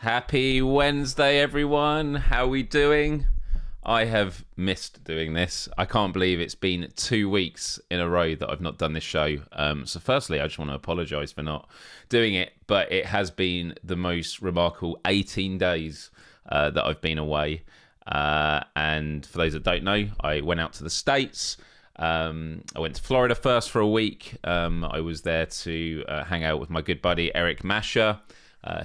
Happy Wednesday, everyone. How are we doing? I have missed doing this. I can't believe it's been 2 weeks in a row that I've not done this show. So firstly, I just want to apologise for not doing it, but it has been the most remarkable 18 days that I've been away. And for those that don't know, I went out to the States. I went to Florida first for a week. I was there to hang out with my good buddy, Eric Masher,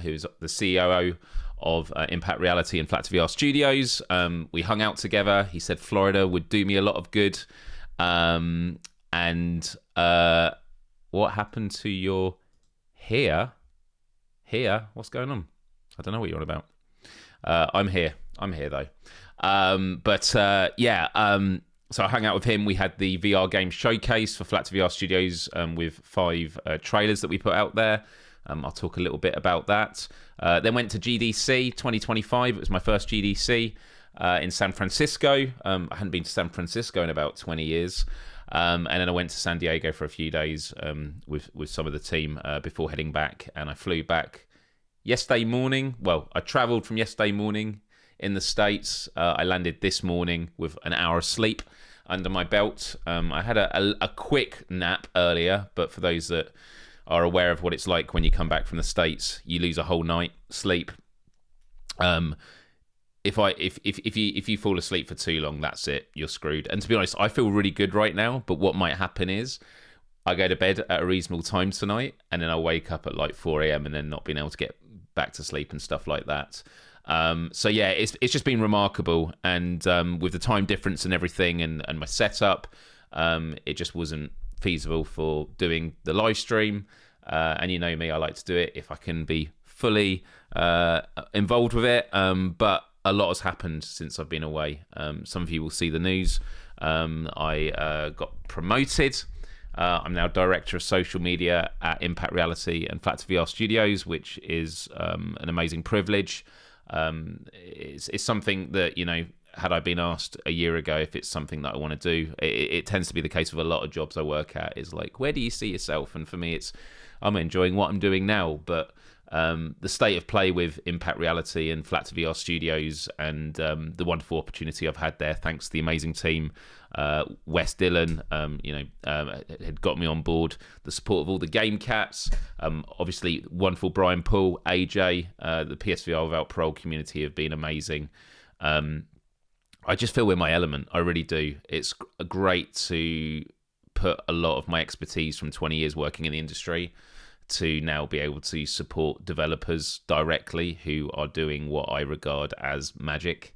who's the COO of Impact Reality and Flat2VR Studios. We hung out together. He said Florida would do me a lot of good. And what happened to your hair? Here? What's going on? I don't know what you're on about. I'm here though. So I hung out with him. We had the VR game showcase for Flat2VR Studios with 5 trailers that we put out there. I'll talk a little bit about that. Then went to GDC 2025. It was my first GDC in San Francisco. I hadn't been to San Francisco in about 20 years. And then I went to San Diego for a few days with some of the team before heading back. And I flew back yesterday morning. Well, I traveled from yesterday morning in the States. I landed this morning with an hour of sleep under my belt. I had a quick nap earlier, but for those that are aware of what it's like when you come back from the States, you lose a whole night sleep. If you fall asleep for too long, that's it. You're screwed. And to be honest, I feel really good right now. But what might happen is I go to bed at a reasonable time tonight, and then I'll wake up at like 4 a.m. and then not being able to get back to sleep and stuff like that. So yeah, it's just been remarkable. And with the time difference and everything, and my setup, it just wasn't feasible for doing the live stream. And you know me, I like to do it if I can be fully involved with it. But a lot has happened since I've been away. Some of you will see the news. I got promoted. I'm now director of social media at Impact Reality and Flat2VR Studios, which is an amazing privilege. It's something that, you know, had I been asked a year ago if it's something that I want to do, it tends to be the case with a lot of jobs I work at, is like, where do you see yourself? And for me, I'm enjoying what I'm doing now, but the state of play with Impact Reality and Flat2VR Studios, and the wonderful opportunity I've had there, thanks to the amazing team, Wes Dillon, had got me on board, the support of all the game cats, obviously wonderful Brian Poole, AJ, the PSVR Without Parole community have been amazing. I just feel in my element. I really do. It's great to put a lot of my expertise from 20 years working in the industry to now be able to support developers directly who are doing what I regard as magic.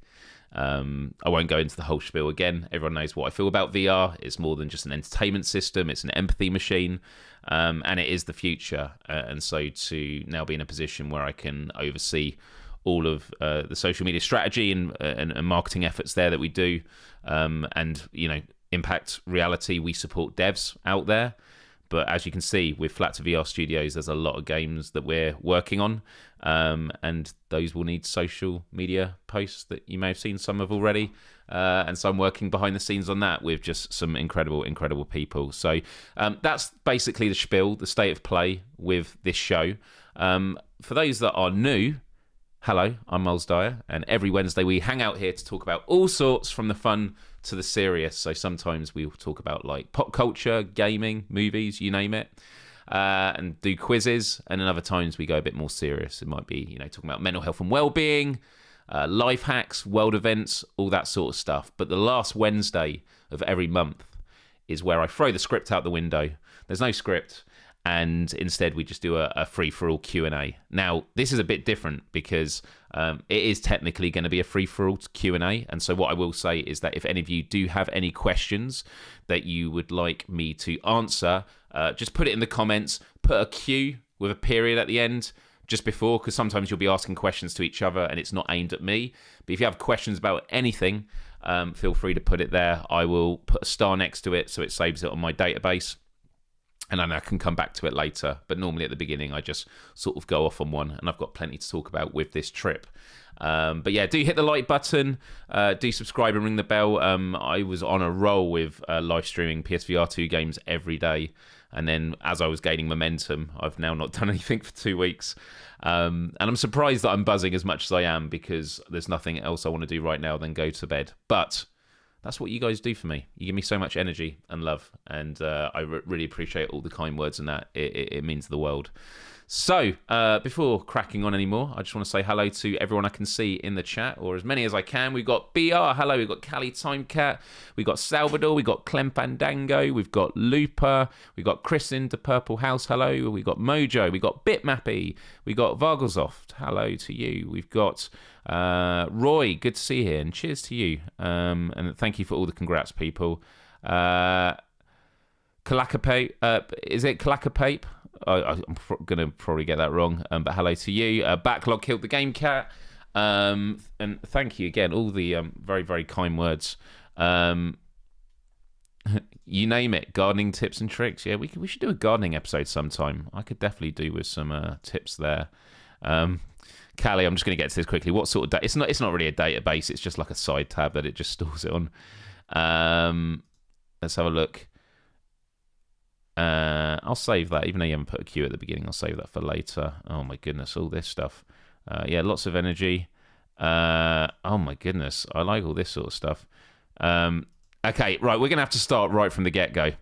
I won't go into the whole spiel again. Everyone knows what I feel about VR. It's more than just an entertainment system. It's an empathy machine, and it is the future. And so to now be in a position where I can oversee all of the social media strategy and marketing efforts there that we do. And, you know, Impact Reality, we support devs out there. But as you can see, with Flat2VR Studios, there's a lot of games that we're working on. And those will need social media posts that you may have seen some of already. And so I'm working behind the scenes on that with just some incredible people. So that's basically the spiel, the state of play with this show. For those that are new, hello, I'm Myles Dyer, and every Wednesday we hang out here to talk about all sorts, from the fun to the serious. So sometimes we'll talk about like pop culture, gaming, movies, you name it, and do quizzes. And then other times we go a bit more serious. It might be, you know, talking about mental health and well-being, life hacks, world events, all that sort of stuff. But the last Wednesday of every month is where I throw the script out the window. There's no script. And instead we just do a free-for-all Q&A. Now, this is a bit different because it is technically going to be a free-for-all Q&A. And so what I will say is that if any of you do have any questions that you would like me to answer, just put it in the comments, put a Q with a period at the end, just before, because sometimes you'll be asking questions to each other and it's not aimed at me. But if you have questions about anything, feel free to put it there. I will put a star next to it so it saves it on my database, and then I can come back to it later. But normally at the beginning, I just sort of go off on one, and I've got plenty to talk about with this trip. But yeah, do hit the like button, do subscribe and ring the bell. I was on a roll with live streaming PSVR 2 games every day. And then as I was gaining momentum, I've now not done anything for 2 weeks. And I'm surprised that I'm buzzing as much as I am, because there's nothing else I want to do right now than go to bed. But that's what you guys do for me. You give me so much energy and love. And I really appreciate all the kind words and that. It means the world. So, before cracking on anymore, I just want to say hello to everyone I can see in the chat, or as many as I can. We've got BR, hello, we've got Cali Timecat, we've got Salvador, we've got Clem Fandango, we've got Looper, we've got Chris in the Purple House, hello, we've got Mojo, we've got Bitmappy, we've got Vargelsoft, hello to you, we've got Roy, good to see you here, and cheers to you, and thank you for all the congrats, people. Kalakapape, is it Kalakapape? I'm going to probably get that wrong, but hello to you. Backlog killed the game cat, and thank you again, all the very, very kind words. You name it, gardening tips and tricks. Yeah, we should do a gardening episode sometime. I could definitely do with some tips there. Callie, I'm just going to get to this quickly. What sort of it's not really a database. It's just like a side tab that it just stores it on. Let's have a look. I'll save that, even though you haven't put a Q at the beginning. I'll save that for later. Oh my goodness, all this stuff. Yeah, lots of energy. Oh my goodness, I like all this sort of stuff. Okay, right, we're gonna have to start right from the get-go.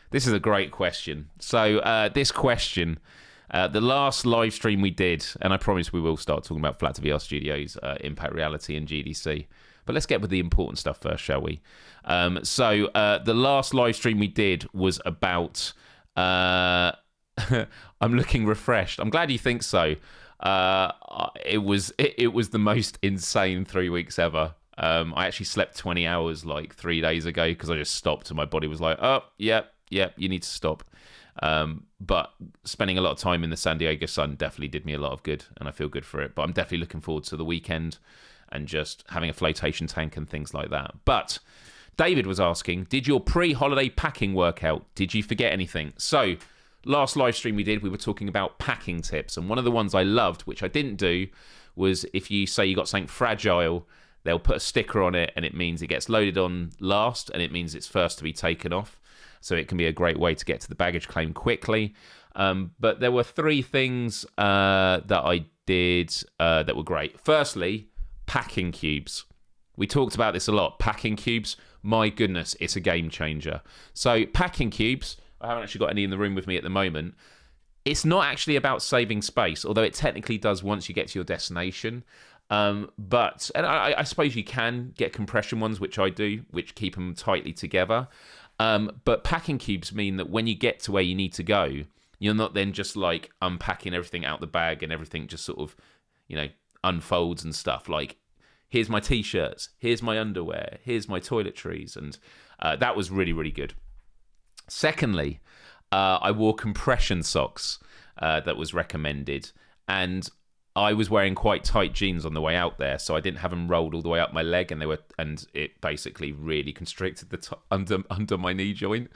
This is a great question. So this question, the last live stream we did, and I promise we will start talking about Flat2VR Studios, Impact Reality, and GDC. But let's get with the important stuff first, shall we? So the last live stream we did was about... I'm looking refreshed. I'm glad you think so. It was the most insane 3 weeks ever. I actually slept 20 hours like 3 days ago because I just stopped and my body was like, oh, yep, you need to stop. But spending a lot of time in the San Diego sun definitely did me a lot of good, and I feel good for it. But I'm definitely looking forward to the weekend and just having a flotation tank and things like that. But David was asking, did your pre-holiday packing work out? Did you forget anything? So last live stream we did, we were talking about packing tips. And one of the ones I loved, which I didn't do, was if you say you got something fragile, they'll put a sticker on it and it means it gets loaded on last and it means it's first to be taken off. So it can be a great way to get to the baggage claim quickly. But there were 3 things that I did that were great. Firstly, packing cubes. We talked about this a lot. Packing cubes, my goodness, it's a game changer. So packing cubes, I haven't actually got any in the room with me at the moment. It's not actually about saving space, although it technically does once you get to your destination. But I suppose you can get compression ones, which I do, which keep them tightly together. But packing cubes mean that when you get to where you need to go, you're not then just like unpacking everything out the bag and everything just sort of, unfolds and stuff. Like, here's my t-shirts, here's my underwear, here's my toiletries, and that was really, really good. Secondly, I wore compression socks that was recommended, and I was wearing quite tight jeans on the way out there, so I didn't have them rolled all the way up my leg, and it basically really constricted the under my knee joint,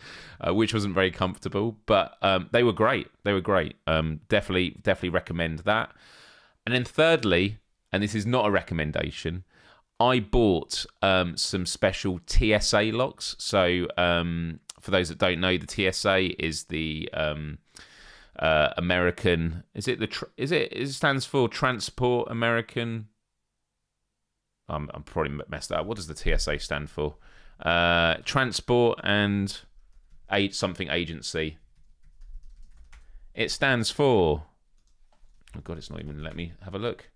which wasn't very comfortable. But they were great. Definitely recommend that. And then thirdly, and this is not a recommendation, I bought some special TSA locks. So for those that don't know, the TSA is the American. It stands for Transport American. I'm probably messed that up. What does the TSA stand for? Transport and something agency. It stands for. Oh God, it's not even let me have a look.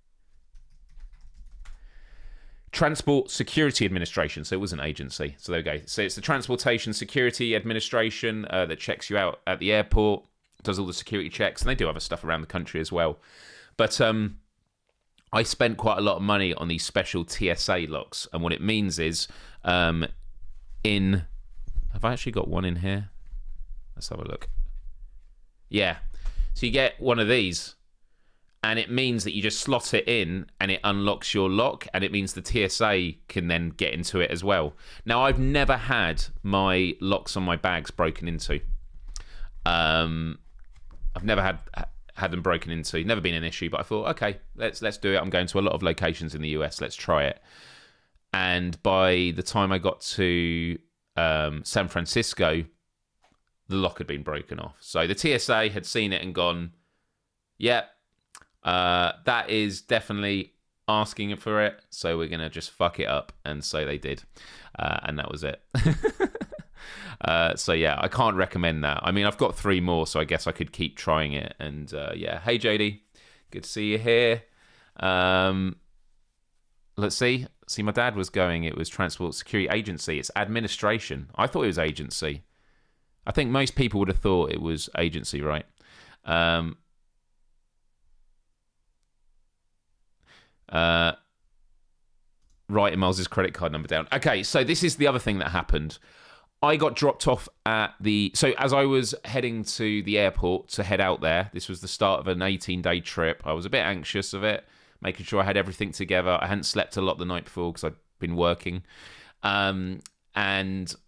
Transport Security Administration. So it was an agency. So there we go. So it's the Transportation Security Administration that checks you out at the airport, does all the security checks, and they do other stuff around the country as well. But I spent quite a lot of money on these special TSA locks, and what it means is, have I actually got one in here? Let's have a look. Yeah. So you get one of these, And it means that you just slot it in and it unlocks your lock, and it means the TSA can then get into it as well. Now, I've never had my locks on my bags broken into. I've never had them broken into. Never been an issue, but I thought, okay, let's do it. I'm going to a lot of locations in the US. Let's try it. And by the time I got to San Francisco, the lock had been broken off. So the TSA had seen it and gone, yep. That is definitely asking for it, so we're gonna just fuck it up, and so they did, and that was it. So yeah, I can't recommend that. I mean, I've got 3 more, so I guess I could keep trying it. And yeah, hey JD, good to see you here. Let's see. My dad was going. It was Transport Security Agency. It's administration. I thought it was agency. I think most people would have thought it was agency, right? Writing Miles' credit card number down. Okay, so this is the other thing that happened. I got dropped off at the... So as I was heading to the airport to head out there, this was the start of an 18-day trip. I was a bit anxious of it, making sure I had everything together. I hadn't slept a lot the night before because I'd been working. And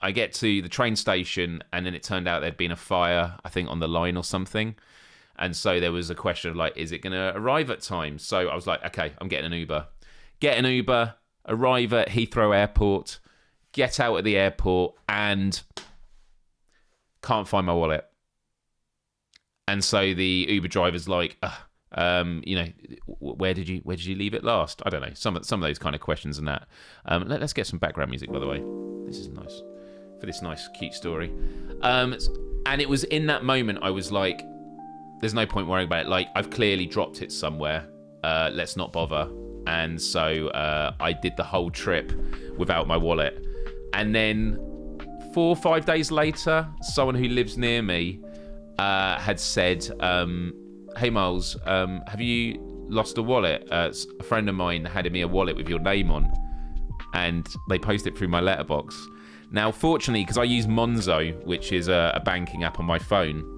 I get to the train station, and then it turned out there'd been a fire, I think, on the line or something. And so there was a question of, like, is it going to arrive at time? So I was like, okay, I'm getting an Uber. Get an Uber, arrive at Heathrow Airport, get out at the airport, and can't find my wallet. And so the Uber driver's like, you know, where did you leave it last? I don't know. Some of those kind of questions and that. Let's get some background music, by the way. This is nice for this nice, cute story. And it was in that moment I was like, there's no point worrying about it. Like, I've clearly dropped it somewhere. Let's not bother. And so I did the whole trip without my wallet. And then 4 or 5 days later, someone who lives near me had said, hey, Myles, have you lost a wallet? A friend of mine handed me a wallet with your name on. And they posted it through my letterbox. Now, fortunately, because I use Monzo, which is a banking app on my phone,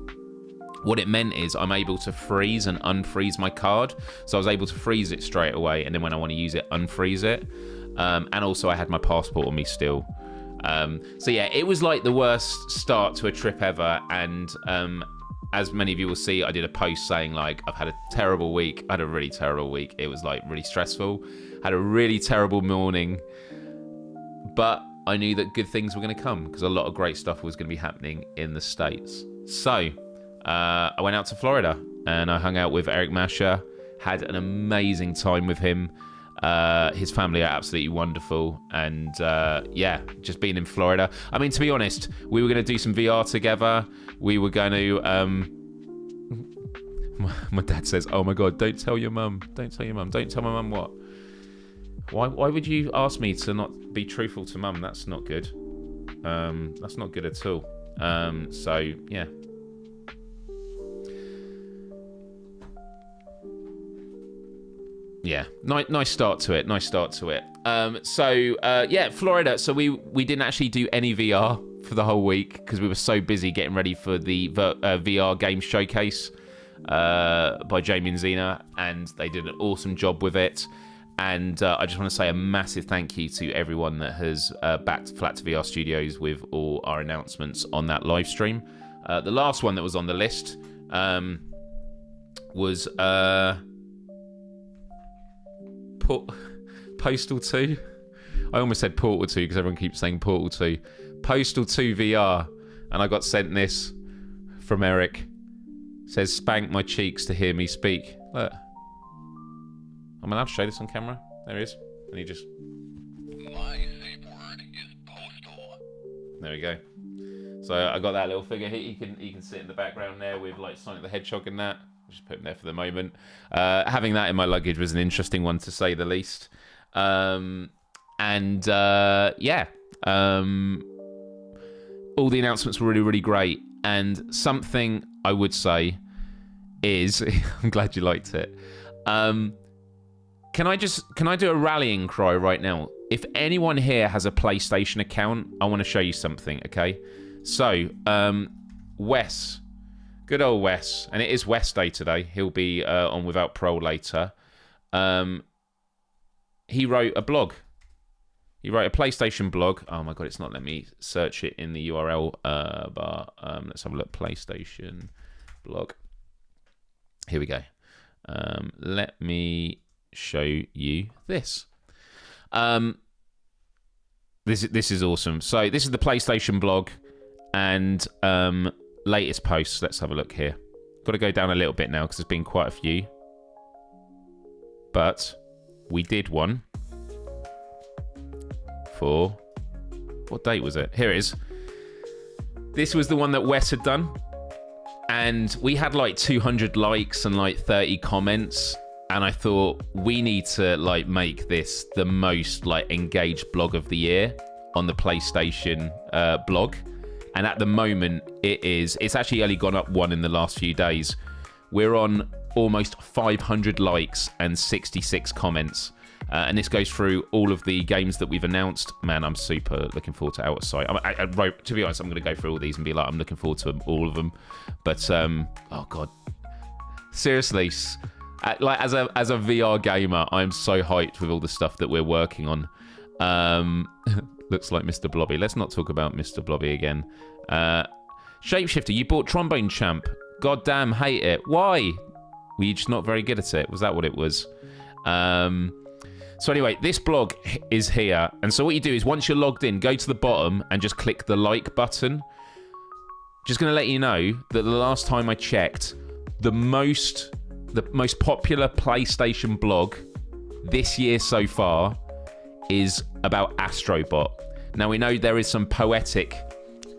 what it meant is I'm able to freeze and unfreeze my card. So I was able to freeze it straight away, and then when I want to use it, unfreeze it. And also I had my passport on me still. So yeah, it was like the worst start to a trip ever. And as many of you will see, I did a post saying, like, I've had a terrible week. I had a really terrible week. It was like really stressful. Had a really terrible morning. But I knew that good things were going to come because a lot of great stuff was going to be happening in the States. So I went out to Florida and I hung out with Eric Masher, had an amazing time with him. His family are absolutely wonderful. And yeah, just being in Florida. I mean, to be honest, we were going to do some VR together. We were going to... my dad says, oh my God, don't tell your mum. Don't tell your mum. Don't tell my mum what? Why would you ask me to not be truthful to mum? That's not good. That's not good at all. So, yeah. Yeah, nice start to it. Nice start to it. Yeah, Florida. So we didn't actually do any VR for the whole week because we were so busy getting ready for the VR game showcase by Jamie and Zena, and they did an awesome job with it. And I just want to say a massive thank you to everyone that has backed Flat2VR Studios with all our announcements on that live stream. The last one that was on the list was Postal 2. I almost said Portal 2 because everyone keeps saying Portal 2. Postal 2 VR. And I got sent this from Eric. It says, spank my cheeks to hear me speak. Look. I'm allowed to show this on camera. There he is. And he just... My safe word is postal. There we go. So I got that little figure. He can sit in the background there with like Sonic the Hedgehog and that. I'll just put him there for the moment. Having that in my luggage was an interesting one to say the least. Yeah. All the announcements were really, really great. And something I would say is... I'm glad you liked it. Can I do a rallying cry right now? If anyone here has a PlayStation account, I want to show you something, okay? So, Wes, Good old Wes. And it is Wes Day today. He'll be on Without Parole later. He wrote a blog. He wrote a PlayStation blog. Oh my God, it's not letting me search it in the URL bar. Let's have a look. PlayStation blog. Here we go. Let me show you this. This is awesome. So this is the PlayStation blog and latest posts. Let's have a look here. Got to go down a little bit now because there's been quite a few. But we did one for... What date was it? Here it is. This was the one that Wes had done. And we had like 200 likes and like 30 comments. And I thought we need to like make this the most like engaged blog of the year on the PlayStation blog. And at the moment it's actually only gone up one in the last few days. We're on almost 500 likes and 66 comments. And this goes through all of the games that we've announced. Man, I'm super looking forward to Out of Sight. I wrote, to be honest, I'm going to go through all these and be like, I'm looking forward to all of them. But, oh God. Seriously, like as a VR gamer, I'm so hyped with all the stuff that we're working on. Looks like Mr. Blobby. Let's not talk about Mr. Blobby again. Shapeshifter, you bought Trombone Champ. God damn, hate it. Why? Were you just not very good at it? Was that what it was? So anyway, this blog is here. And so what you do is once you're logged in, go to the bottom and just click the like button. Just going to let you know that the last time I checked, the most popular PlayStation blog this year so far is about Astrobot. Now we know there is some poetic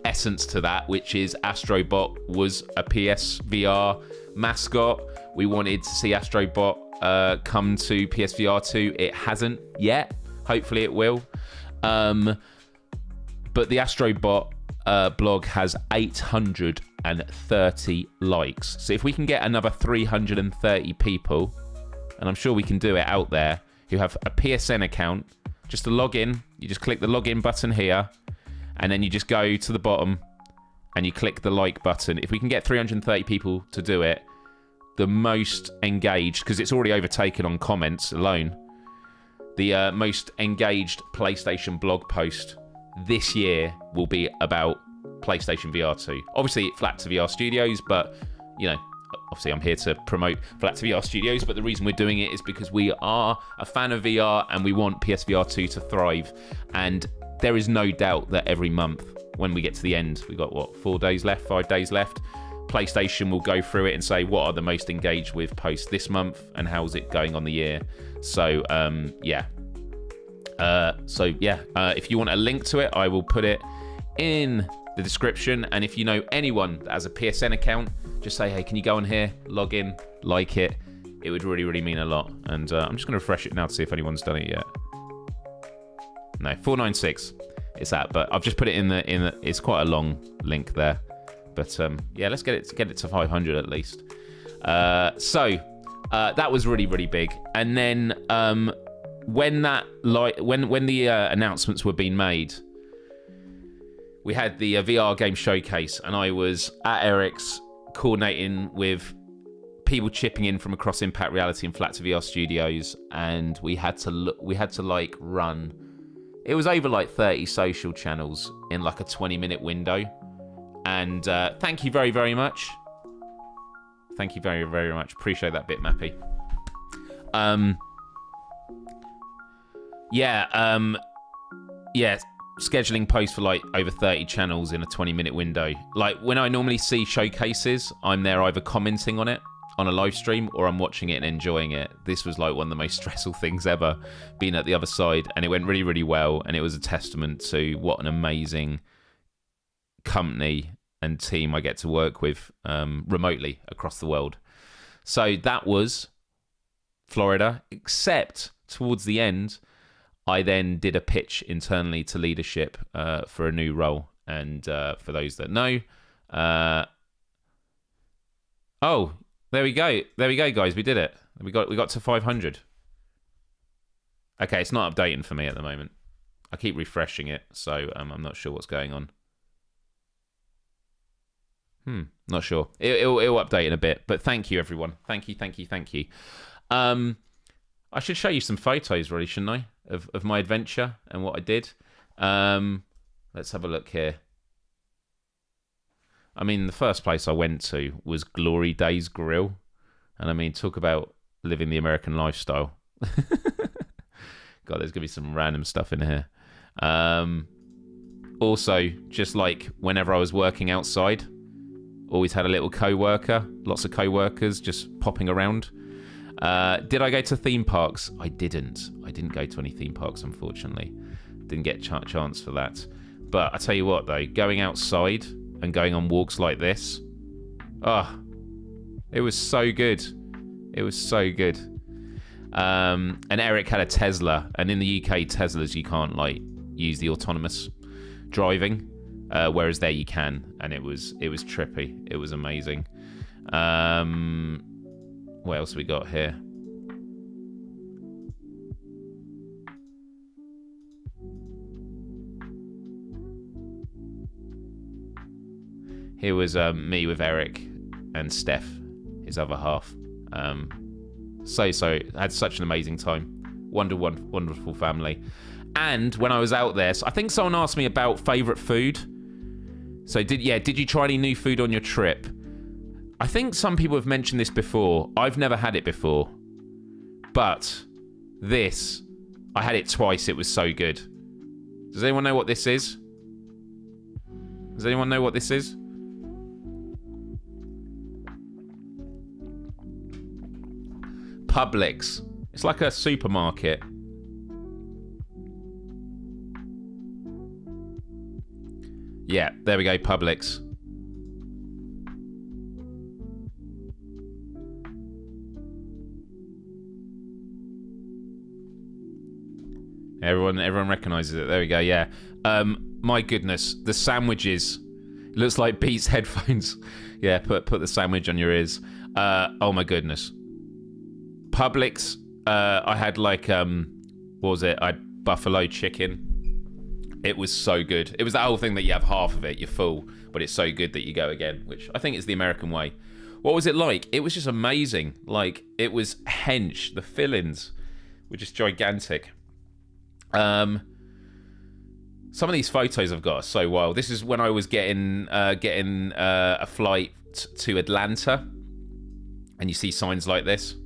essence to that, which is Astrobot was a PSVR mascot. We wanted to see Astrobot come to PSVR 2. It hasn't yet. Hopefully it will. But the Astrobot blog has 830 likes. So if we can get another 330 people, and I'm sure we can do it out there, who have a PSN account, just to log in, you just click the login button here, and then you just go to the bottom and you click the like button. If we can get 330 people to do it, the most engaged, because it's already overtaken on comments alone, the most engaged PlayStation blog post this year will be about PlayStation VR 2. Obviously, Flat2VR Studios, but, you know, obviously I'm here to promote Flat2VR Studios, but the reason we're doing it is because we are a fan of VR and we want PSVR 2 to thrive. And there is no doubt that every month, when we get to the end, we've got, what, 5 days left, PlayStation will go through it and say what are the most engaged with posts this month and how's it going on the year. So yeah. If you want a link to it, I will put it in the description. And if you know anyone that has a PSN account, just say, hey, can you go on here, log in, like it. It would really, really mean a lot. And I'm just going to refresh it now to see if anyone's done it yet. No, 496. It's that, but I've just put it in the. It's quite a long link there. But yeah, let's get it to 500 at least. So that was really, really big. And then when the announcements were being made, we had the VR game showcase, and I was at Eric's coordinating with people chipping in from across Impact Reality and Flat2VR Studios, and we had to like run. It was over like 30 social channels in like a 20-minute window. And thank you very, very much. Thank you very, very much. Appreciate that bit, Mappy. Scheduling posts for like over 30 channels in a 20-minute window. Like when I normally see showcases, I'm there either commenting on it on a live stream or I'm watching it and enjoying it. This was like one of the most stressful things ever, being at the other side, and it went really, really well. And it was a testament to what an amazing company and team I get to work with remotely across the world. So that was Florida, except towards the end, I then did a pitch internally to leadership for a new role. And for those that know, there we go, guys. We did it. We got to 500. Okay, it's not updating for me at the moment. I keep refreshing it, so I'm not sure what's going on. Not sure. It'll update in a bit. But thank you, everyone. Thank you. I should show you some photos, really, shouldn't I? Of my adventure and what I did. Let's have a look here. I mean, the first place I went to was Glory Days Grill. And I mean, talk about living the American lifestyle. God, there's going to be some random stuff in here. Also, just like whenever I was working outside, always had a little co-worker, lots of co-workers just popping around. Did I go to theme parks? I didn't. I didn't go to any theme parks, unfortunately. Didn't get a chance for that. But I tell you what, though, going outside and going on walks like this, it was so good. It was so good. And Eric had a Tesla, and in the UK, Teslas you can't like use the autonomous driving, whereas there you can, and it was trippy. It was amazing. What else we got here? Here was me with Eric and Steph, his other half. So had such an amazing time. Wonderful family. And when I was out there, so I think someone asked me about favourite food. So did you try any new food on your trip? I think some people have mentioned this before. I've never had it before. But this, I had it twice. It was so good. Does anyone know what this is? Does anyone know what this is? Publix. It's like a supermarket. Yeah, there we go, Publix. Everyone recognises it. There we go, yeah. My goodness, the sandwiches. Looks like Beats headphones. Yeah, put the sandwich on your ears. Oh my goodness. Publix, I had like, what was it? I had buffalo chicken. It was so good. It was that whole thing that you have half of it, you're full, but it's so good that you go again, which I think is the American way. What was it like? It was just amazing. Like, it was hench. The fillings were just gigantic. Some of these photos I've got are so wild. This is when I was getting a flight to Atlanta, and you see signs like this.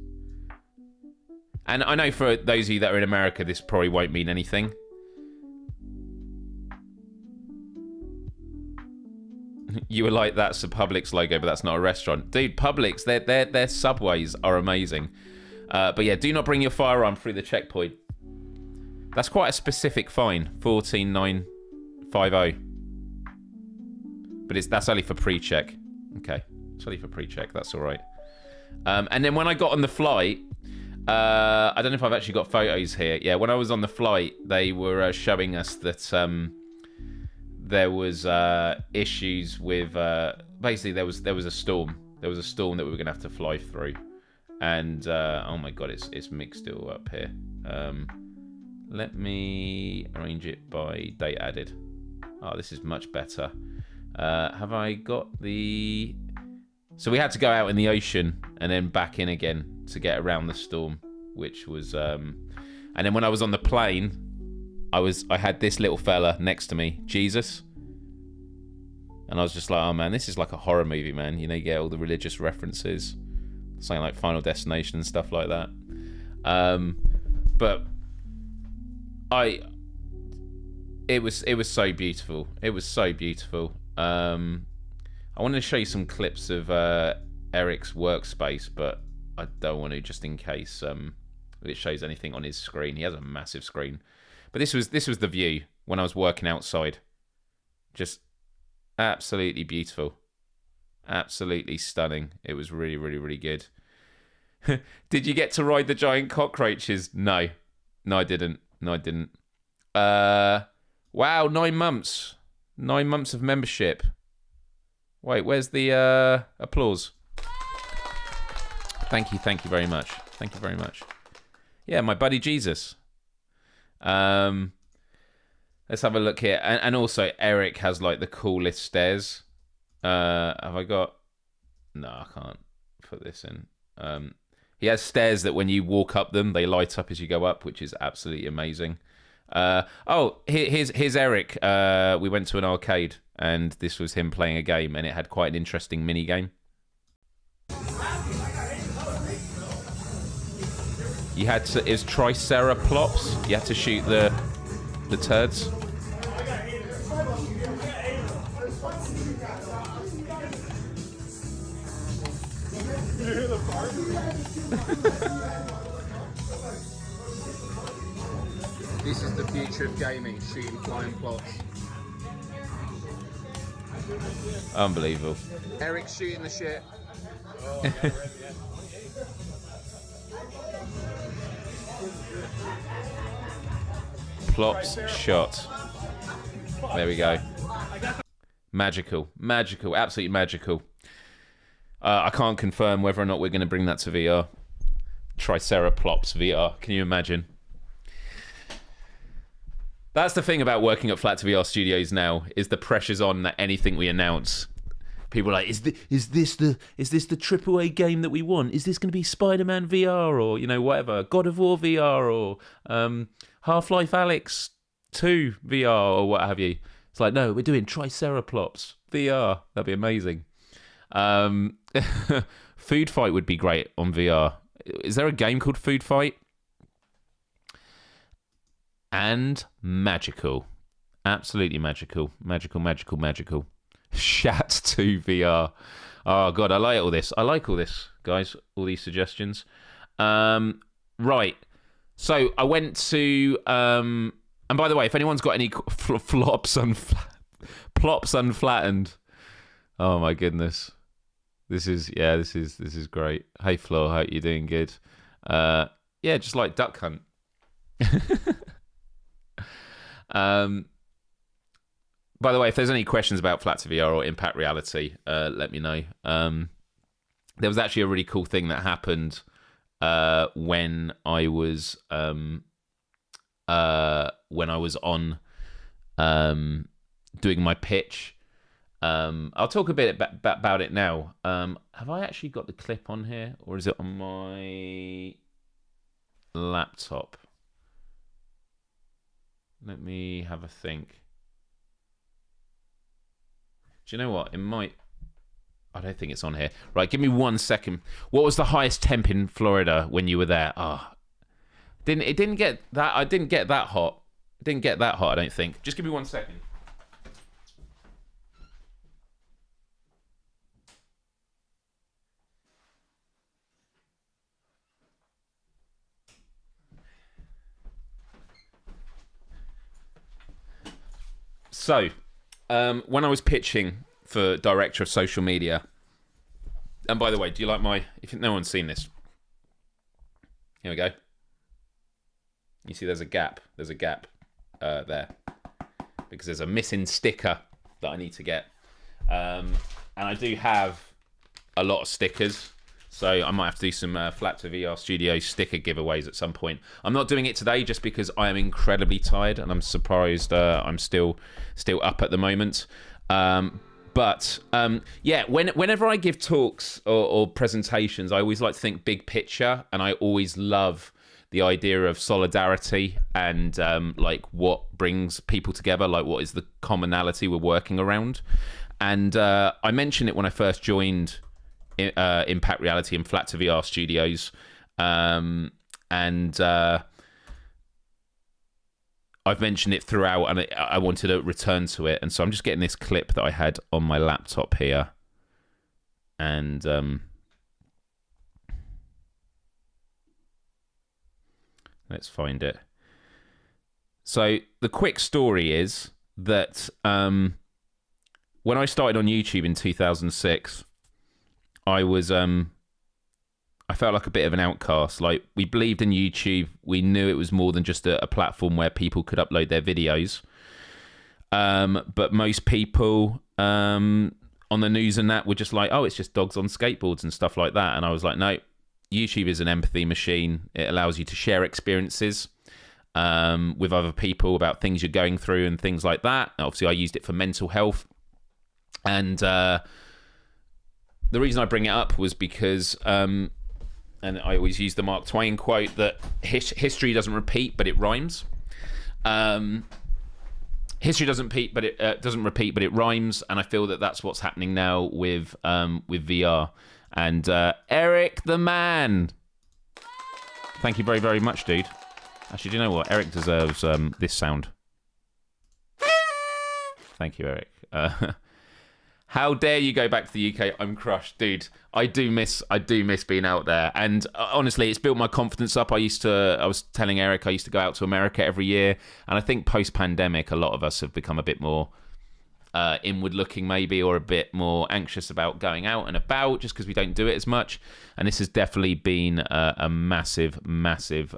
And I know for those of you that are in America, this probably won't mean anything. You were like, that's a Publix logo, but that's not a restaurant. Dude, Publix, their subways are amazing. But yeah, do not bring your firearm through the checkpoint. That's quite a specific fine, 14,950. But that's only for pre-check. Okay, it's only for pre-check, that's all right. And then when I got on the flight, I don't know if I've actually got photos here. Yeah, when I was on the flight, they were showing us that there was issues with basically there was a storm. There was a storm that we were gonna have to fly through, and oh my god, it's mixed all up here. Let me arrange it by date added. Oh, this is much better. Have I got the? So we had to go out in the ocean and then back in again to get around the storm, which was and then when I was on the plane, I had this little fella next to me, Jesus, and I was just like, oh man, this is like a horror movie, man. You know, you get all the religious references, something like Final Destination and stuff like that. But it was so beautiful. It was so beautiful. I wanted to show you some clips of Eric's workspace, but I don't want to, just in case it shows anything on his screen. He has a massive screen. But this was the view when I was working outside. Just absolutely beautiful. Absolutely stunning. It was really, really, really good. Did you get to ride the giant cockroaches? No. No, I didn't. Wow, 9 months. 9 months of membership. Wait, where's the applause? Thank you very much. Thank you very much. Yeah, my buddy Jesus. Let's have a look here. And also, Eric has like the coolest stairs. Have I got? No, I can't put this in. He has stairs that when you walk up them, they light up as you go up, which is absolutely amazing. Here's Eric. We went to an arcade, and this was him playing a game, and it had quite an interesting mini game. You had to. It was triceraplops. You had to shoot the turds. This is the future of gaming, shooting flying plots. Unbelievable. Eric's shooting the shit. Plops shot. There we go. Magical, absolutely magical. I can't confirm whether or not we're going to bring that to VR. Triceraplops VR. Can you imagine? That's the thing about working at Flat2VR Studios now, is the pressure's on that anything we announce, people are like, is this the AAA game that we want? Is this going to be Spider-Man VR or, you know, whatever, God of War VR or Half-Life Alyx 2 VR or what have you? It's like, no, we're doing Triceraplops VR. That'd be amazing. Food Fight would be great on VR. Is there a game called Food Fight? And magical. Absolutely magical. Magical. Shat 2 VR. Oh, God, I like all this. Guys. All these suggestions. Right. So I went to... and by the way, if anyone's got any plops unflattened... Oh, my goodness. This is great. Hey, Flo, hope you're doing good. Yeah, just like Duck Hunt. By the way, if there's any questions about Flat2VR or Impact Reality, let me know. There was actually a really cool thing that happened when I was on doing my pitch. I'll talk a bit about it now. Have I actually got the clip on here, or is it on my laptop? Let me have a think. Do you know what? It might... I don't think it's on here. Right, give me 1 second. What was the highest temp in Florida when you were there? It didn't get that... I didn't get that hot. It didn't get that hot, I don't think. Just give me 1 second. So, when I was pitching for director of social media, and by the way, do you like my... If no one's seen this. Here we go. You see there's a gap. There's a gap there. Because there's a missing sticker that I need to get. And I do have a lot of stickers. So I might have to do some Flat2VR Studios sticker giveaways at some point. I'm not doing it today just because I am incredibly tired and I'm surprised I'm still up at the moment. But whenever I give talks or presentations, I always like to think big picture, and I always love the idea of solidarity and like what brings people together, like what is the commonality we're working around. And I mentioned it when I first joined Impact Reality and Flat2VR Studios, and I've mentioned it throughout, and I wanted to return to it, and so I'm just getting this clip that I had on my laptop here, and let's find it. So the quick story is that when I started on YouTube in 2006, I felt like a bit of an outcast. Like, we believed in YouTube. We knew it was more than just a platform where people could upload their videos. But most people on the news and that were just like, oh, it's just dogs on skateboards and stuff like that. And I was like, no, YouTube is an empathy machine. It allows you to share experiences with other people about things you're going through and things like that. Obviously, I used it for mental health. And the reason I bring it up was because, and I always use the Mark Twain quote that history doesn't repeat, but it rhymes. History doesn't repeat, but it rhymes, and I feel that that's what's happening now with VR. And Eric the man, thank you very, very much, dude. Actually, do you know what? Eric deserves this sound. Thank you, Eric. How dare you go back to the UK? I'm crushed, dude. I do miss being out there, and honestly, it's built my confidence up. I was telling Eric I used to go out to America every year, and I think post-pandemic, a lot of us have become a bit more inward-looking, maybe, or a bit more anxious about going out and about, just because we don't do it as much. And this has definitely been a massive, massive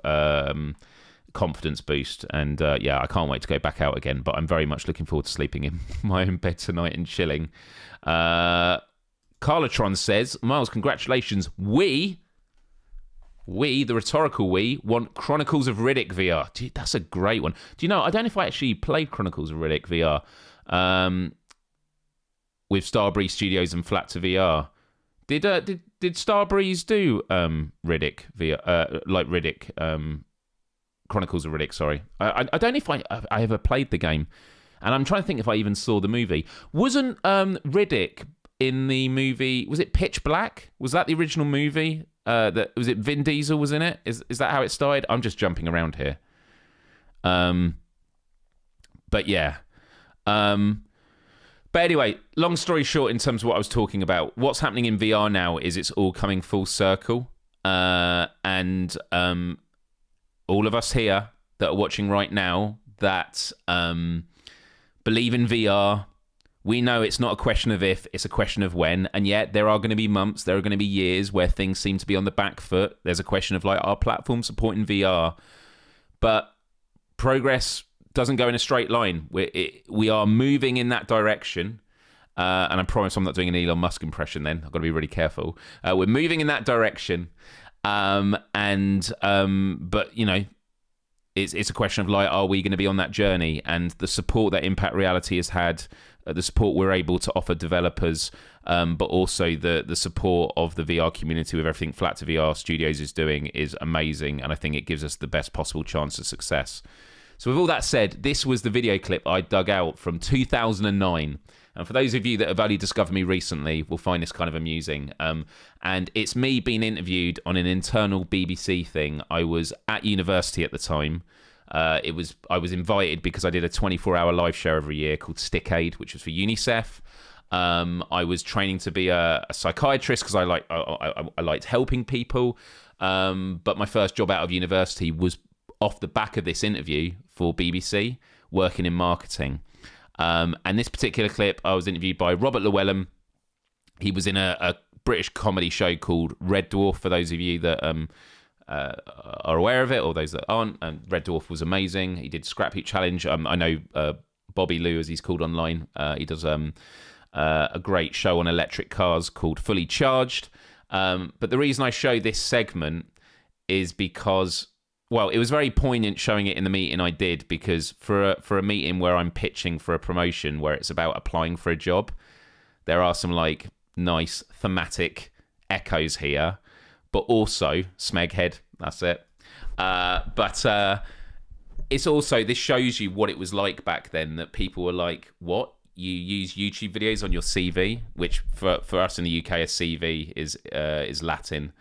confidence boost. And yeah, I can't wait to go back out again. But I'm very much looking forward to sleeping in my own bed tonight and chilling. Carlatron says, Myles, congratulations. We, the rhetorical we, want Chronicles of Riddick VR. Dude, that's a great one. Do you know, I don't know if I actually played Chronicles of Riddick VR with Starbreeze Studios and Flat2VR. Did Starbreeze do Riddick VR, like Riddick, Chronicles of Riddick, sorry. I don't know if I ever played the game. And I'm trying to think if I even saw the movie. Wasn't Riddick in the movie, was it Pitch Black? Was that the original movie? Was it Vin Diesel was in it? Is that how it started? I'm just jumping around here. But yeah. But anyway, long story short, in terms of what I was talking about, what's happening in VR now is it's all coming full circle. And all of us here that are watching right now that believe in VR, we know it's not a question of if, it's a question of when. And yet there are going to be months, there are going to be years where things seem to be on the back foot. There's a question of like, our platform supporting VR? But progress doesn't go in a straight line. We are moving in that direction. And I promise I'm not doing an Elon Musk impression then. I've got to be really careful. We're moving in that direction. But, you know, it's a question of like, are we going to be on that journey? And the support that Impact Reality has had, the support we're able to offer developers, but also the support of the VR community with everything Flat2VR Studios is doing is amazing. And I think it gives us the best possible chance of success. So with all that said, this was the video clip I dug out from 2009. And for those of you that have only discovered me recently, will find this kind of amusing. And it's me being interviewed on an internal BBC thing. I was at university at the time. I was invited because I did a 24-hour live show every year called Stick Aid, which was for UNICEF. I was training to be a psychiatrist because I liked helping people. But my first job out of university was off the back of this interview for BBC, working in marketing. And this particular clip, I was interviewed by Robert Llewellyn. He was in a British comedy show called Red Dwarf, for those of you that are aware of it, or those that aren't. And Red Dwarf was amazing. He did Scrap Heap Challenge. I know Bobby Lou, as he's called online. He does a great show on electric cars called Fully Charged. But the reason I show this segment is because, well, it was very poignant showing it in the meeting I did, because for a meeting where I'm pitching for a promotion where it's about applying for a job, there are some like nice thematic echoes here, but also Smeghead, that's it. But it's also, this shows you what it was like back then, that people were like, what? You use YouTube videos on your CV, which for us in the UK, a CV is Latin.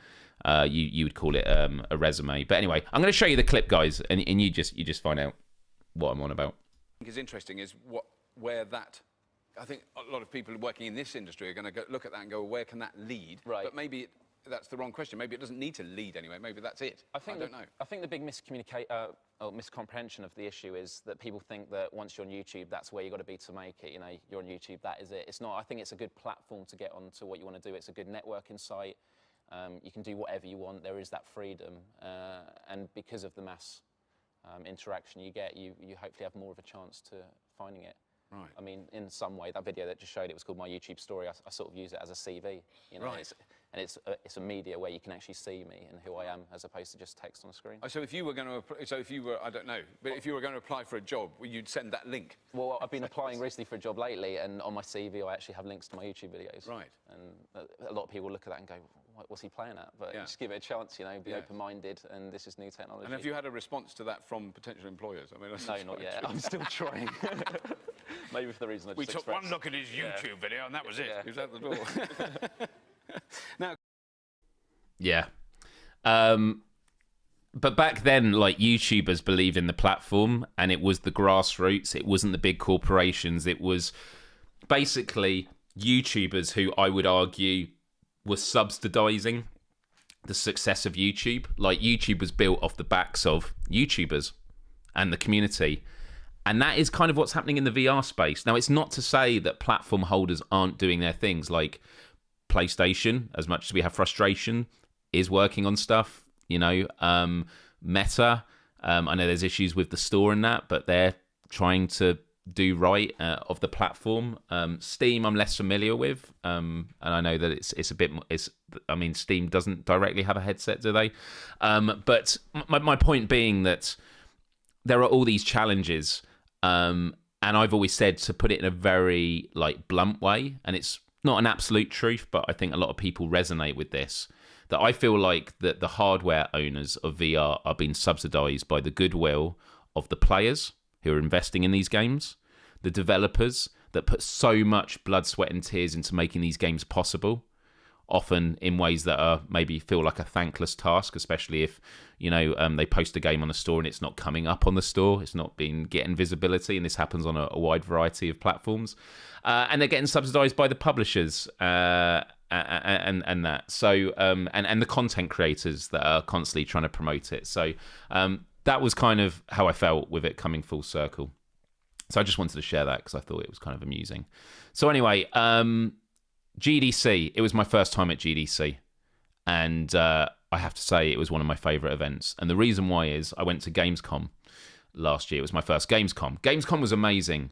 You would call it a resume. But anyway, I'm going to show you the clip, guys, and you just find out what I'm on about. I think is interesting is where that, I think a lot of people working in this industry are going to look at that and go, where can that lead? Right. But maybe that's the wrong question. Maybe it doesn't need to lead anyway. Maybe that's it. I don't know. I think the big miscomprehension of the issue is that people think that once you're on YouTube, that's where you've got to be to make it. You know, you're on YouTube, that is it. It's not. I think it's a good platform to get onto what you want to do. It's a good networking site. You can do whatever you want. There is that freedom. And because of the mass interaction you get, you hopefully have more of a chance to finding it. Right. I mean, in some way, that video that just showed, it was called My YouTube Story. I sort of use it as a CV. You know, right. and it's a media where you can actually see me and who I am, as opposed to just text on a screen. So if you were going to, I don't know, but if you were going to apply for a job, you'd send that link. Well, I've been applying recently for a job lately, and on my CV I actually have links to my YouTube videos. Right. And a lot of people look at that and go, what's he playing at? But just give it a chance, you know, be open-minded, and this is new technology. And have you had a response to that from potential employers? I mean, no, not yet. I'm still trying. Maybe for the reason I just We took expressed. one look at his YouTube video, and that was it. Yeah. He was out the door. Now, Yeah. But back then, like, YouTubers believed in the platform, and it was the grassroots. It wasn't the big corporations. It was basically YouTubers who, I would argue, were subsidizing the success of YouTube. Like, YouTube was built off the backs of YouTubers and the community. And that is kind of what's happening in the VR space. Now, it's not to say that platform holders aren't doing their things. Like, PlayStation, as much as we have frustration, is working on stuff. You know, Meta, I know there's issues with the store and that, but they're trying to do right of the platform. Steam, I'm less familiar with, and I know that it's a bit. I mean, Steam doesn't directly have a headset, do they? But my point being that there are all these challenges, and I've always said, to put it in a very like blunt way, and it's not an absolute truth, but I think a lot of people resonate with this, that I feel like that the hardware owners of VR are being subsidized by the goodwill of the players who are investing in these games, the developers that put so much blood, sweat and tears into making these games possible, often in ways that are maybe feel like a thankless task, especially if, you know, they post a game on the store and it's not coming up on the store, it's not been getting visibility, and this happens on a wide variety of platforms, and they're getting subsidized by the publishers and that, so and the content creators that are constantly trying to promote it. So that was kind of how I felt with it coming full circle. So I just wanted to share that because I thought it was kind of amusing. So anyway, GDC, it was my first time at GDC, and I have to say it was one of my favourite events. And the reason why is I went to Gamescom last year. It was my first Gamescom. Gamescom was amazing,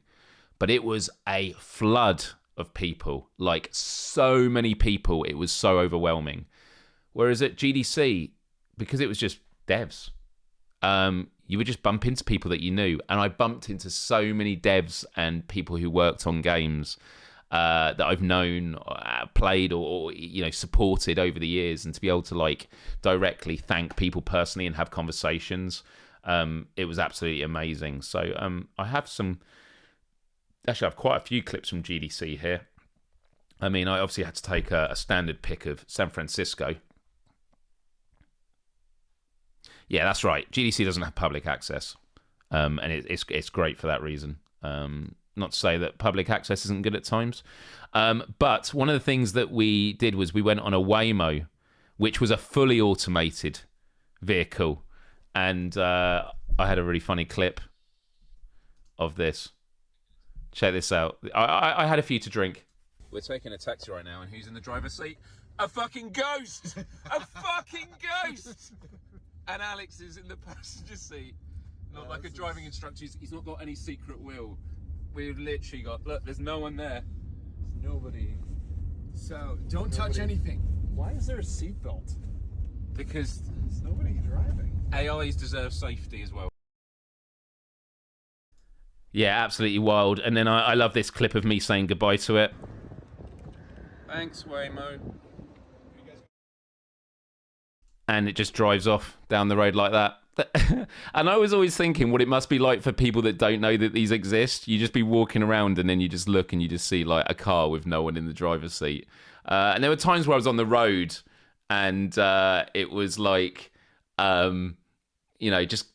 but it was a flood of people, like so many people, it was so overwhelming. Whereas at GDC, because it was just devs, you would just bump into people that you knew, and I bumped into so many devs and people who worked on games that I've known, played, or you know, supported over the years, and to be able to like directly thank people personally and have conversations, it was absolutely amazing. So I have some. Actually, I have quite a few clips from GDC here. I mean, I obviously had to take a standard pick of San Francisco. Yeah, that's right. GDC doesn't have public access, and it's great for that reason. Not to say that public access isn't good at times, but one of the things that we did was we went on a Waymo, which was a fully automated vehicle, and I had a really funny clip of this. Check this out. I had a few to drink. We're taking a taxi right now, and who's in the driver's seat? A fucking ghost! A fucking ghost! And Alex is in the passenger seat. Not like a driving instructor. He's not got any secret wheel. We've literally got, look, there's no one there. There's nobody. So, don't touch anything. Why is there a seatbelt? Because There's nobody driving. AIs deserve safety as well. Yeah, absolutely wild. And then I love this clip of me saying goodbye to it. Thanks, Waymo. And it just drives off down the road like that. And I was always thinking what it must be like for people that don't know that these exist. You just be walking around and then you just look and you just see like a car with no one in the driver's seat. And there were times where I was on the road and it was like, you know, just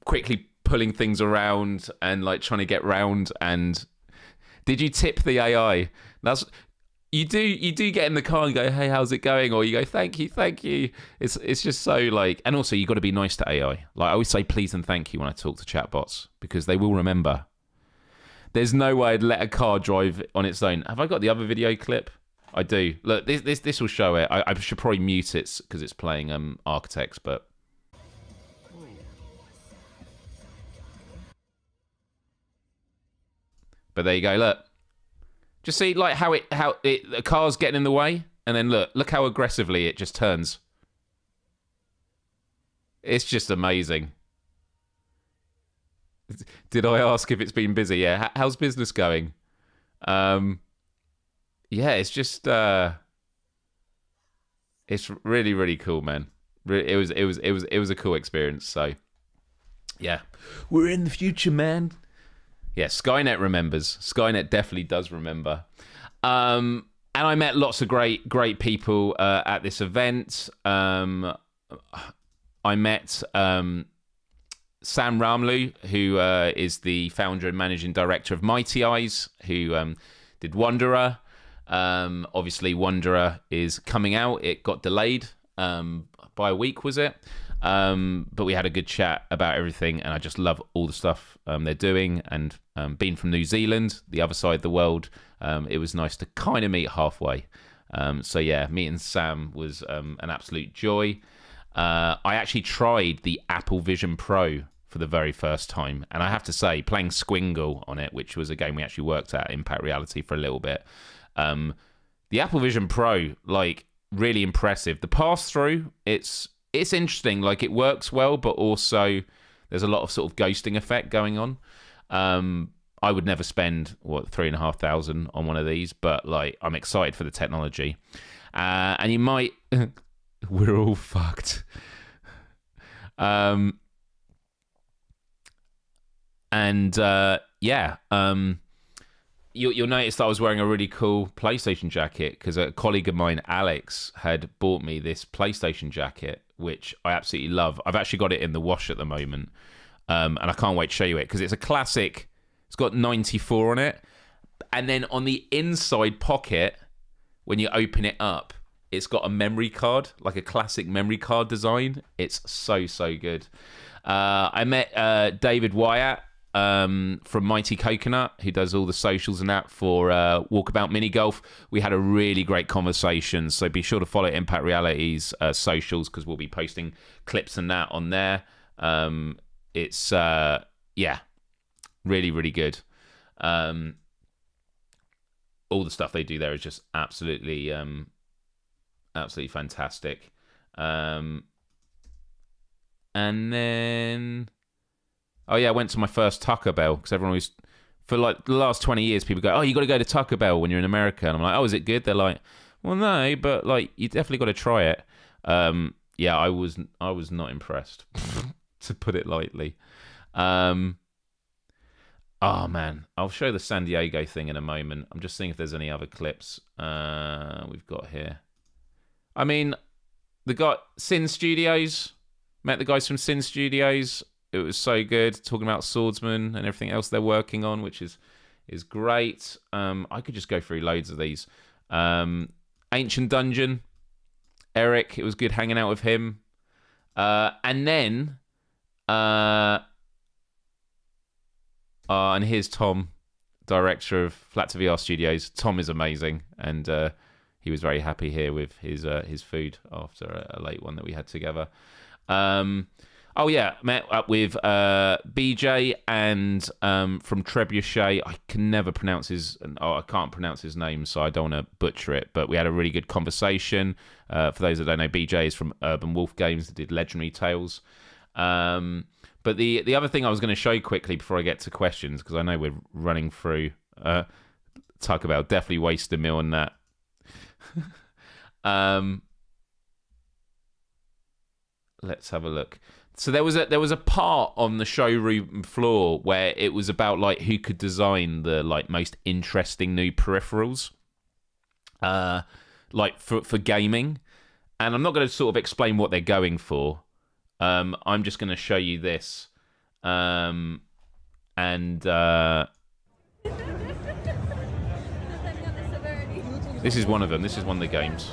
quickly pulling things around and like trying to get round. And did you tip the AI? That's you do get in the car and go, hey, how's it going? Or you go, thank you. It's just so like, and also you got to be nice to AI. Like I always say please and thank you when I talk to chatbots because they will remember. There's no way I'd let a car drive on its own. Have I got the other video clip? I do. Look, this will show it. I should probably mute it because it's playing Architects, but there you go. Look, just see like how the car's getting in the way. and then look how aggressively it just turns. It's just amazing. Did I ask if it's been busy? Yeah. How's business going? Yeah, it's just it's really, really cool, man. It was a cool experience. So yeah, we're in the future, man. Yeah, Skynet remembers. Skynet definitely does remember. And I met lots of great people at this event. I met Sam Ramlu, who is the founder and managing director of Mighty Eyes, who did Wanderer. Obviously, Wanderer is coming out. It got delayed by a week, was it? But we had a good chat about everything, and I just love all the stuff they're doing. And being from New Zealand, the other side of the world, it was nice to kind of meet halfway. So yeah, meeting Sam was an absolute joy. I actually tried the Apple Vision Pro for the very first time, and I have to say, playing Squingle on it, which was a game we actually worked at Impact Reality for a little bit, the Apple Vision Pro, like, really impressive. The pass-through, it's interesting, like, it works well, but also there's a lot of sort of ghosting effect going on. I would never spend, $3,500 on one of these, but, like, I'm excited for the technology. And you might... We're all fucked. Yeah. You'll notice that I was wearing a really cool PlayStation jacket because a colleague of mine, Alex, had bought me this PlayStation jacket, which I absolutely love. I've actually got it in the wash at the moment, and I can't wait to show you it because it's a classic. It's got 94 on it, and then on the inside pocket, when you open it up, it's got a memory card, like a classic memory card design. It's so good. I met David Wyatt from Mighty Coconut, who does all the socials and that for Walkabout Mini Golf. We had a really great conversation, so be sure to follow Impact Reality's socials because we'll be posting clips and that on there. It's really good. All the stuff they do there is just absolutely fantastic. And then I went to my first Taco Bell because everyone was, for like the last 20 years, people go, oh, you got to go to Taco Bell when you're in America, and I'm like, oh, is it good? They're like, well, no, but like you definitely got to try it. I was not impressed to put it lightly. Oh man, I'll show the San Diego thing in a moment. I'm just seeing if there's any other clips we've got here. I mean, Sin Studios, met the guys from Sin Studios. It was so good, talking about Swordsman and everything else they're working on, which is great. I could just go through loads of these. Ancient Dungeon, Eric, it was good hanging out with him. And then, and here's Tom, director of Flat2VR Studios. Tom is amazing, and he was very happy here with his food after a late one that we had together. Met up with BJ and from Trebuchet. I can't pronounce his name, so I don't want to butcher it. But we had a really good conversation. For those that don't know, BJ is from Urban Wolf Games that did Legendary Tales. But the other thing I was going to show you quickly before I get to questions, because I know we're running through. Talk about definitely waste a meal on that. Let's have a look. So there was a part on the showroom floor where it was about like who could design the like most interesting new peripherals, like for gaming. And I'm not going to sort of explain what they're going for. I'm just going to show you this, and. This is one of them. This is one of the games.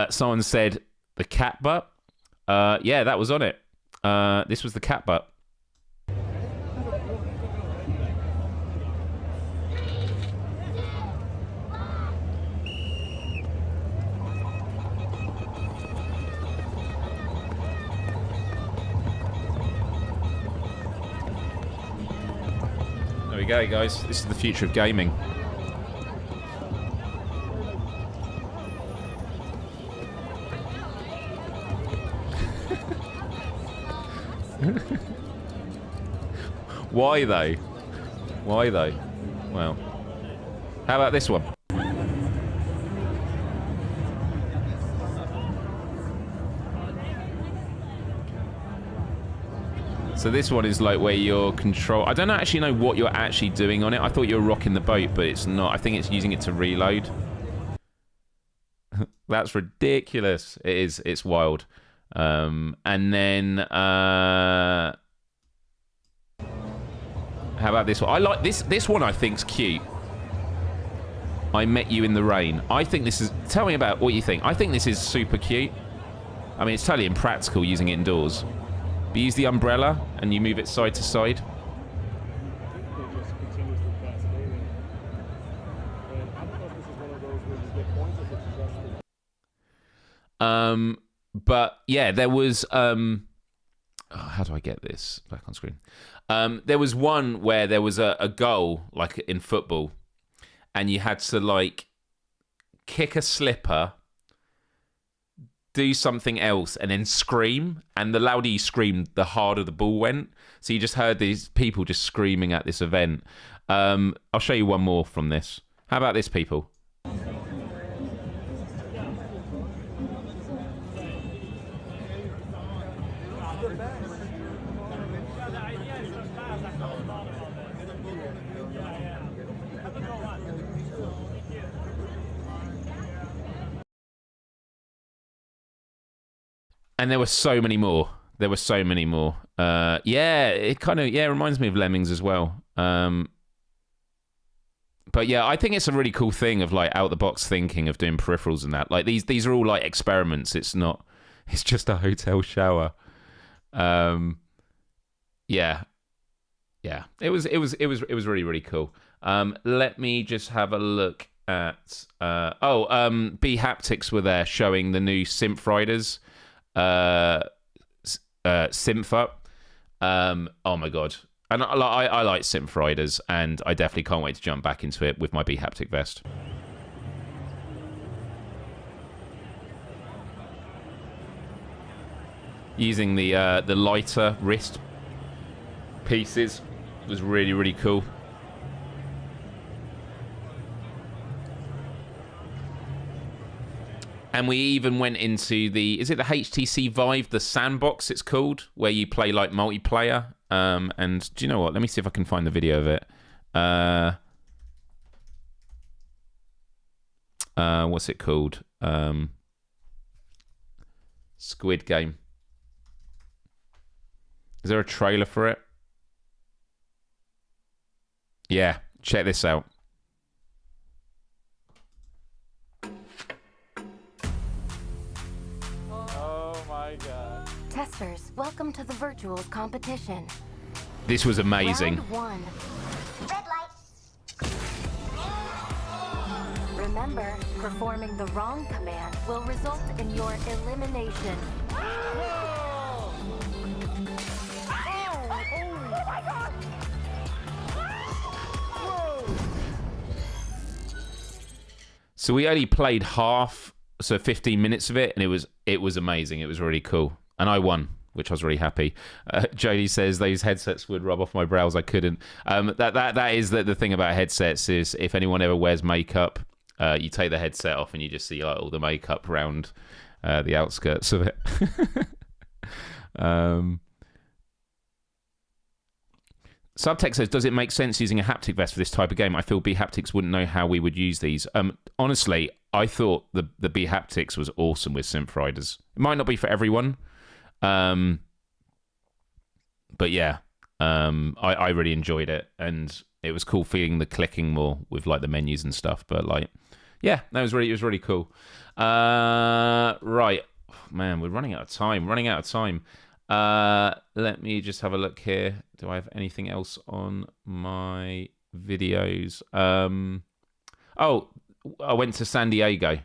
Someone said the cat butt. Yeah, that was on it. This was the cat butt. we go, guys. This is the future of gaming. Why though? Why though? Well, how about this one? So this one is like where you're I don't actually know what you're actually doing on it. I thought you were rocking the boat, but it's not. I think it's using it to reload. That's ridiculous. It is. It's wild. And then how about this one? I like this one. I think's cute. I Met You in the Rain. I think this is. Tell me about what you think. I think this is super cute. I mean, it's totally impractical using it indoors. But use the umbrella and you move it side to side. But yeah, there was how do I get this back on screen? There was one where there was a goal, like in football, and you had to like kick a slipper, do something else, and then scream. And the louder you screamed, the harder the ball went. So you just heard these people just screaming at this event. I'll show you one more from this. How about this, people? And there were so many more. There were so many more. Yeah, it kind of reminds me of Lemmings as well. But yeah, I think it's a really cool thing of like out the box thinking of doing peripherals and that. Like these are all like experiments. It's just a hotel shower. Yeah. It was really, really cool. Let me just have a look at B Haptics were there showing the new Synth Riders. Synth up. Oh my god. And I like Synth Riders, and I definitely can't wait to jump back into it with my B Haptic vest. Using the lighter wrist pieces was really, really cool. And we even went into is it the HTC Vive, the sandbox it's called, where you play like multiplayer. And do you know what? Let me see if I can find the video of it. What's it called? Squid Game. Is there a trailer for it? Yeah, check this out. Testers, welcome to the Virtuals competition. This was amazing. Round 1. Red light. Remember, performing the wrong command will result in your elimination. Oh my God! So we only played half, so 15 minutes of it, and it was amazing. It was really cool. And I won, which I was really happy. Jodie says those headsets would rub off my brows. I couldn't. That is the thing about headsets is if anyone ever wears makeup, you take the headset off and you just see like all the makeup around the outskirts of it. Subtext says, does it make sense using a haptic vest for this type of game? I feel B Haptics wouldn't know how we would use these. Honestly, I thought the B Haptics was awesome with Synth Riders. It might not be for everyone. But yeah, I really enjoyed it, and it was cool feeling the clicking more with like the menus and stuff. But like, yeah, that was really cool. Right, man, we're running out of time. Let me just have a look here. Do I have anything else on my videos? Oh, I went to San Diego.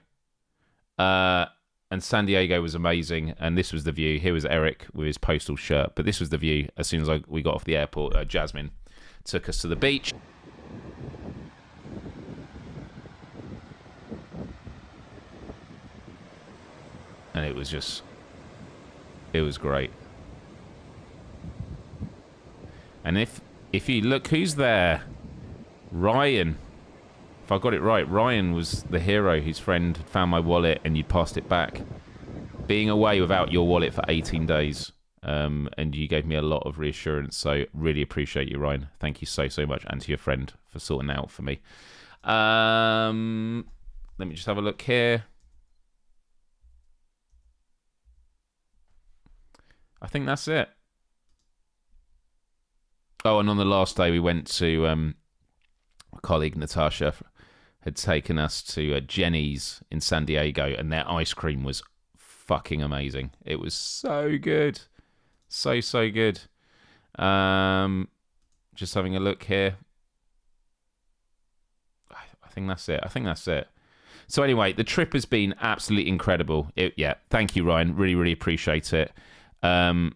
And San Diego was amazing, and this was the view. Here was Eric with his postal shirt, but this was the view as soon as we got off the airport. Jasmine took us to the beach. and it was great. And if you look, who's there? Ryan. If I got it right, Ryan was the hero whose friend had found my wallet and you'd passed it back. Being away without your wallet for 18 days. And you gave me a lot of reassurance, so really appreciate you, Ryan. Thank you so much, and to your friend for sorting it out for me. Let me just have a look here. I think that's it. Oh, and on the last day we went to my colleague Natasha had taken us to Jenny's in San Diego, and their ice cream was fucking amazing. It was so good. So good. Just having a look here. I think that's it. So anyway, the trip has been absolutely incredible. Yeah, thank you, Ryan. Really appreciate it. And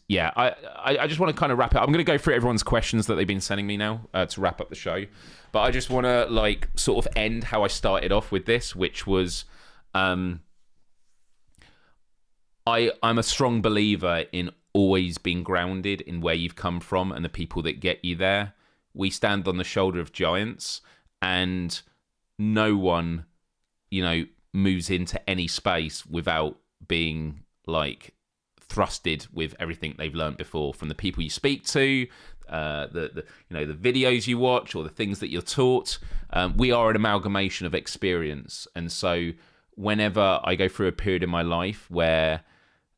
yeah, I just want to kind of wrap it. I'm going to go through everyone's questions that they've been sending me now to wrap up the show. But I just want to like sort of end how I started off with this, which was I'm a strong believer in always being grounded in where you've come from and the people that get you there. We stand on the shoulder of giants, and no one, moves into any space without being like thrusted with everything they've learned before, from the people you speak to, the videos you watch, or the things that you're taught. We are an amalgamation of experience, and so whenever I go through a period in my life where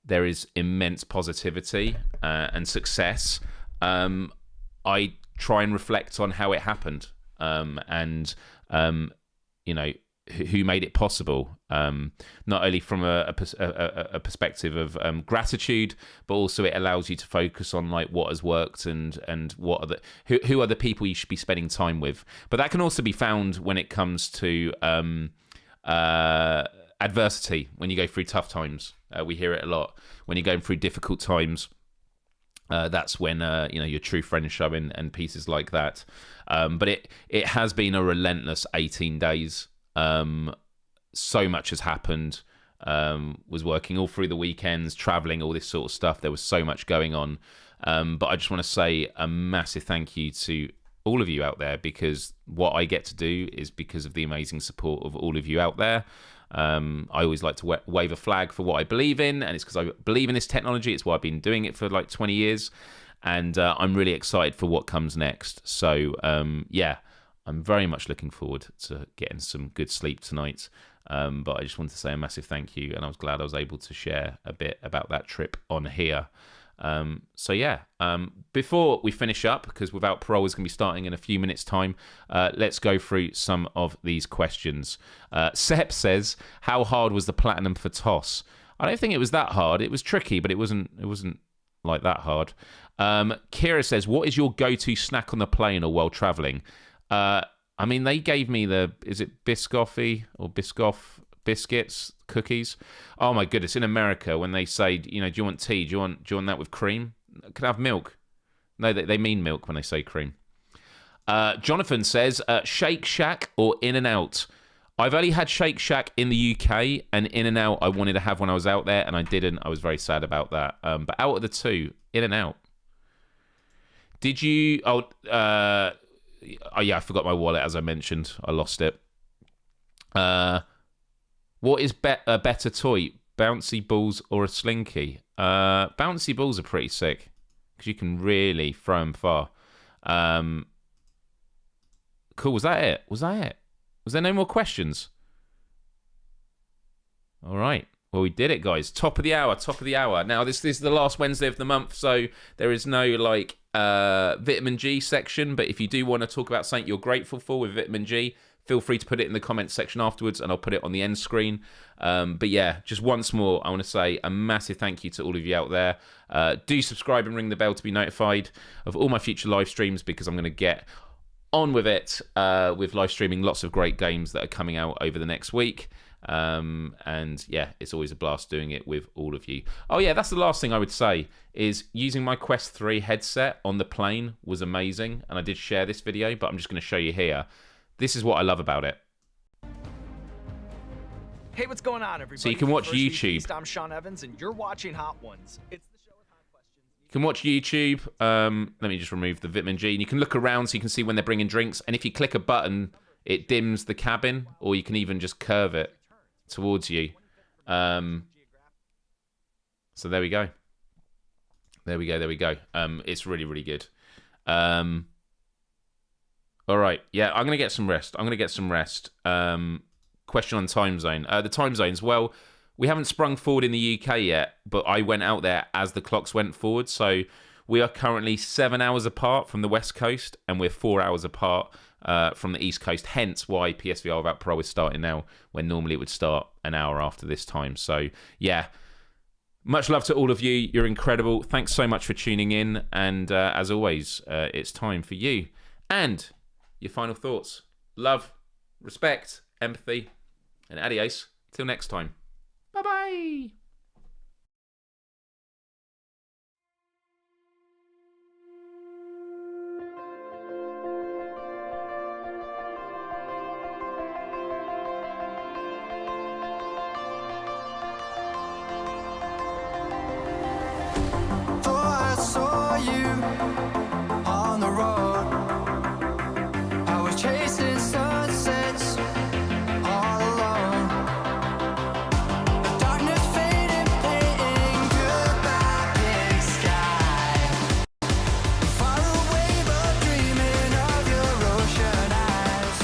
there is immense positivity and success, I try and reflect on how it happened, and who made it possible, not only from a perspective of gratitude, but also it allows you to focus on like what has worked and what are who are the people you should be spending time with. But that can also be found when it comes to adversity, when you go through tough times. We hear it a lot. When you're going through difficult times, that's when your true friends show in, and pieces like that. But it has been a relentless 18 days. So much has happened. Was working all through the weekends, traveling, all this sort of stuff. There was so much going on. But I just want to say a massive thank you to all of you out there, because what I get to do is because of the amazing support of all of you out there. I always like to wave a flag for what I believe in, and it's because I believe in this technology. It's why I've been doing it for like 20 years, and I'm really excited for what comes next. So yeah, I'm very much looking forward to getting some good sleep tonight. But I just wanted to say a massive thank you, and I was glad I was able to share a bit about that trip on here. So yeah, before we finish up, because Without Parole is going to be starting in a few minutes' time, let's go through some of these questions. Sep says, how hard was the platinum for Toss? I don't think it was that hard. It was tricky, but it wasn't like that hard. Kira says, what is your go-to snack on the plane or while traveling? I mean, they gave me is it Biscoffy or Biscoff biscuits, cookies? Oh my goodness! In America, when they say, do you want tea? Do you want that with cream? Can I have milk? No, they mean milk when they say cream. Jonathan says, Shake Shack or In-N-Out? I've only had Shake Shack in the UK, and In-N-Out I wanted to have when I was out there, and I didn't. I was very sad about that. But out of the two, In-N-Out. Did you? Oh yeah, I forgot my wallet, as I mentioned. I lost it. What is a better toy, bouncy balls or a slinky? Bouncy balls are pretty sick because you can really throw them far. Cool. Was that it? Was there no more questions? All right. Well, we did it, guys. Top of the hour. Now, this is the last Wednesday of the month, so there is no vitamin G section. But if you do want to talk about something you're grateful for with vitamin G, feel free to put it in the comments section afterwards, and I'll put it on the end screen. But yeah, just once more, I want to say a massive thank you to all of you out there. Do subscribe and ring the bell to be notified of all my future live streams, because I'm going to get on with it with live streaming lots of great games that are coming out over the next week. And yeah, it's always a blast doing it with all of you. Oh yeah, that's the last thing I would say, is using my Quest 3 headset on the plane was amazing, and I did share this video, but I'm just going to show you here. This is what I love about it. Hey, what's going on, everybody? So you can watch First Week YouTube. East, I'm Sean Evans, and you're watching Hot Ones. It's the show with hot questions. You can watch YouTube. Let me just remove the vitamin G. And you can look around so you can see when they're bringing drinks. And if you click a button, it dims the cabin, or you can even just curve it towards you. So there we go. There we go. It's really, really good. All right. Yeah, I'm going to get some rest. Question on time zone. The time zones, well, we haven't sprung forward in the UK yet, but I went out there as the clocks went forward. So we are currently 7 hours apart from the West Coast, and we're 4 hours apart from the East Coast. Hence why PSVR Without Pro is starting now, when normally it would start an hour after this time. So, yeah. Much love to all of you. You're incredible. Thanks so much for tuning in. And as always, it's time for you. And your final thoughts. Love, respect, empathy, and adios. Till next time. Bye-bye. I saw you on the road. I was chasing sunsets all alone. The darkness faded, painting goodbye big sky. Far away but dreaming of your ocean eyes.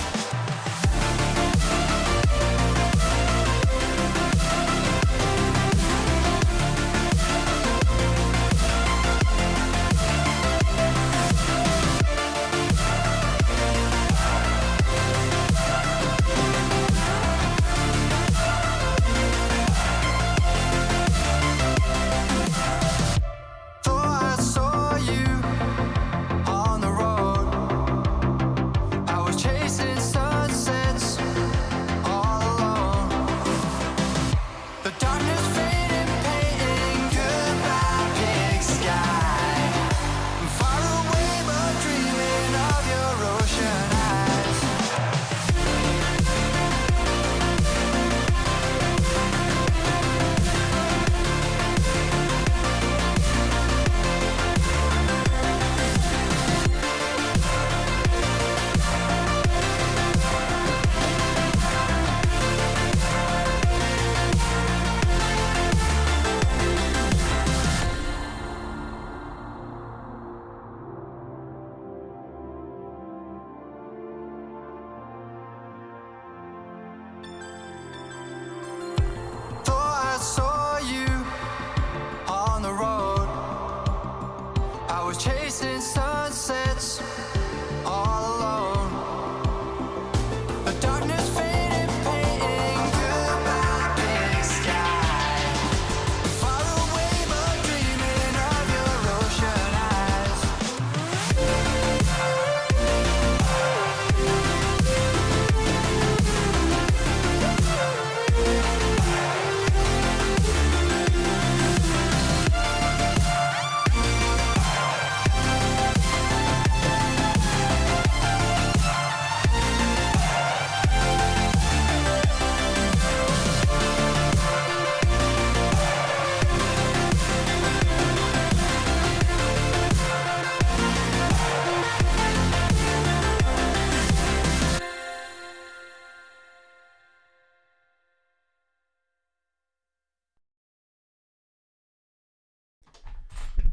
Thought I saw you on the road. I was chasing sunsets all alone. The darkness faded, painting goodbye big sky. Far away but dreaming of your ocean eyes. Thought I saw you on the road. I was chasing sunsets all alone. The darkness faded, painting goodbye big sky. Far away but dreaming of your ocean eyes.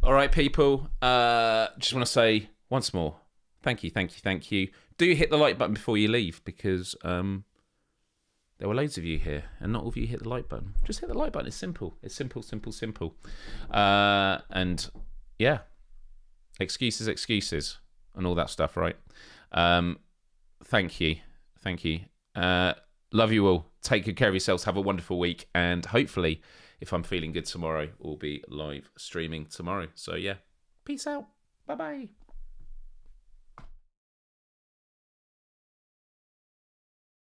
All right, people. Just want to say once more, thank you. Do hit the like button before you leave, because there were loads of you here, and not all of you hit the like button. Just hit the like button. It's simple. It's simple. And yeah, excuses, and all that stuff, right? Thank you. Love you all. Take good care of yourselves. Have a wonderful week, and hopefully, if I'm feeling good tomorrow, we'll be live streaming tomorrow. So yeah, peace out. Bye-bye.